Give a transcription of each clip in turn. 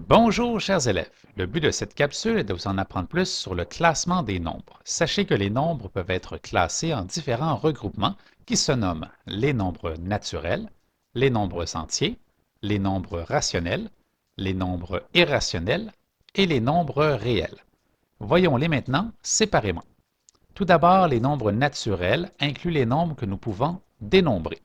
Bonjour chers élèves, le but de cette capsule est de vous en apprendre plus sur le classement des nombres. Sachez que les nombres peuvent être classés en différents regroupements qui se nomment les nombres naturels, les nombres entiers, les nombres rationnels, les nombres irrationnels et les nombres réels. Voyons-les maintenant séparément. Tout d'abord, les nombres naturels incluent les nombres que nous pouvons dénombrer.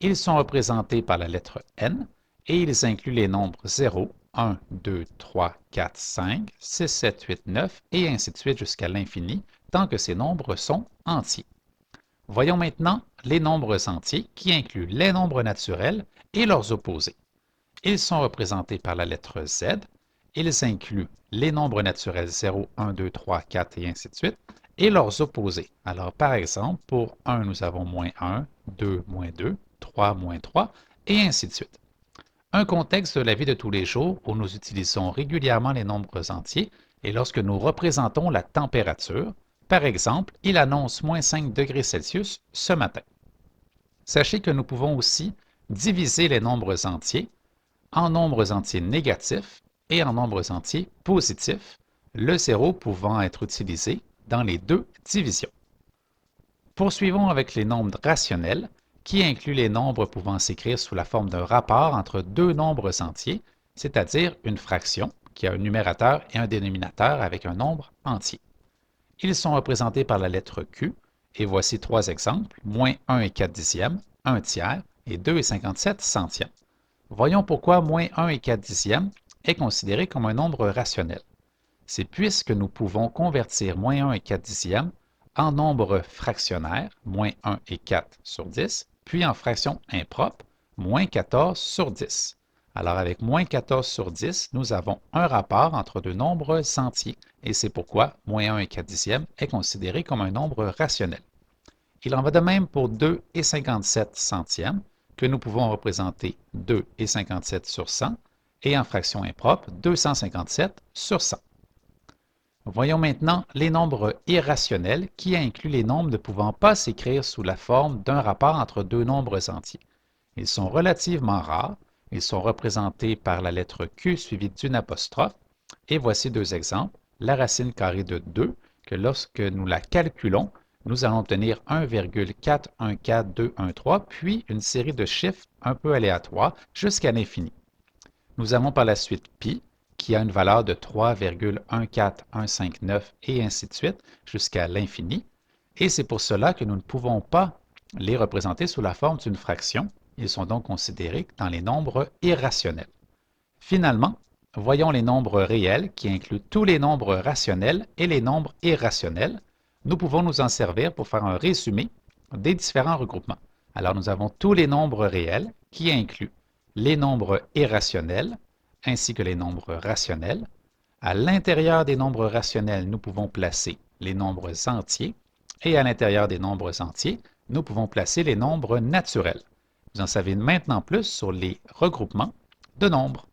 Ils sont représentés par la lettre n et ils incluent les nombres 0, 1, 2, 3, 4, 5, 6, 7, 8, 9 et ainsi de suite jusqu'à l'infini tant que ces nombres sont entiers. Voyons maintenant les nombres entiers qui incluent les nombres naturels et leurs opposés. Ils sont représentés par la lettre Z. Ils incluent les nombres naturels 0, 1, 2, 3, 4 et ainsi de suite et leurs opposés. Alors, par exemple, pour 1, nous avons moins 1, 2, moins 2, 3, moins 3 et ainsi de suite. Un contexte de la vie de tous les jours où nous utilisons régulièrement les nombres entiers est lorsque nous représentons la température. Par exemple, il annonce moins 5 degrés Celsius ce matin. Sachez que nous pouvons aussi diviser les nombres entiers en nombres entiers négatifs et en nombres entiers positifs, le 0 pouvant être utilisé dans les deux divisions. Poursuivons avec les nombres rationnels, qui incluent les nombres pouvant s'écrire sous la forme d'un rapport entre deux nombres entiers, c'est-à-dire une fraction qui a un numérateur et un dénominateur avec un nombre entier. Ils sont représentés par la lettre Q, et voici trois exemples, moins 1 et 4 dixièmes, 1 tiers et 2 et 57 centièmes. Voyons pourquoi moins 1 et 4 dixièmes est considéré comme un nombre rationnel. C'est puisque nous pouvons convertir moins 1 et 4 dixièmes en nombre fractionnaire, moins 1 et 4 sur 10, puis en fraction impropre, moins 14 sur 10. Alors avec moins 14 sur 10, nous avons un rapport entre deux nombres entiers, et c'est pourquoi moins 1 et 4 dixièmes est considéré comme un nombre rationnel. Il en va de même pour 2 et 57 centièmes, que nous pouvons représenter 2 et 57 sur 100, et en fraction impropre, 257 sur 100. Voyons maintenant les nombres irrationnels qui incluent les nombres ne pouvant pas s'écrire sous la forme d'un rapport entre deux nombres entiers. Ils sont relativement rares, ils sont représentés par la lettre Q suivie d'une apostrophe, et voici deux exemples. La racine carrée de 2, que lorsque nous la calculons, nous allons obtenir 1,414,213, puis une série de chiffres un peu aléatoires jusqu'à l'infini. Nous avons par la suite pi, qui a une valeur de 3,14159 et ainsi de suite jusqu'à l'infini, et c'est pour cela que nous ne pouvons pas les représenter sous la forme d'une fraction. Ils sont donc considérés dans les nombres irrationnels. Finalement, voyons les nombres réels qui incluent tous les nombres rationnels et les nombres irrationnels. Nous pouvons nous en servir pour faire un résumé des différents regroupements. Alors, nous avons tous les nombres réels qui incluent les nombres irrationnels ainsi que les nombres rationnels. À l'intérieur des nombres rationnels, nous pouvons placer les nombres entiers et à l'intérieur des nombres entiers, nous pouvons placer les nombres naturels. Vous en savez maintenant plus sur les regroupements de nombres.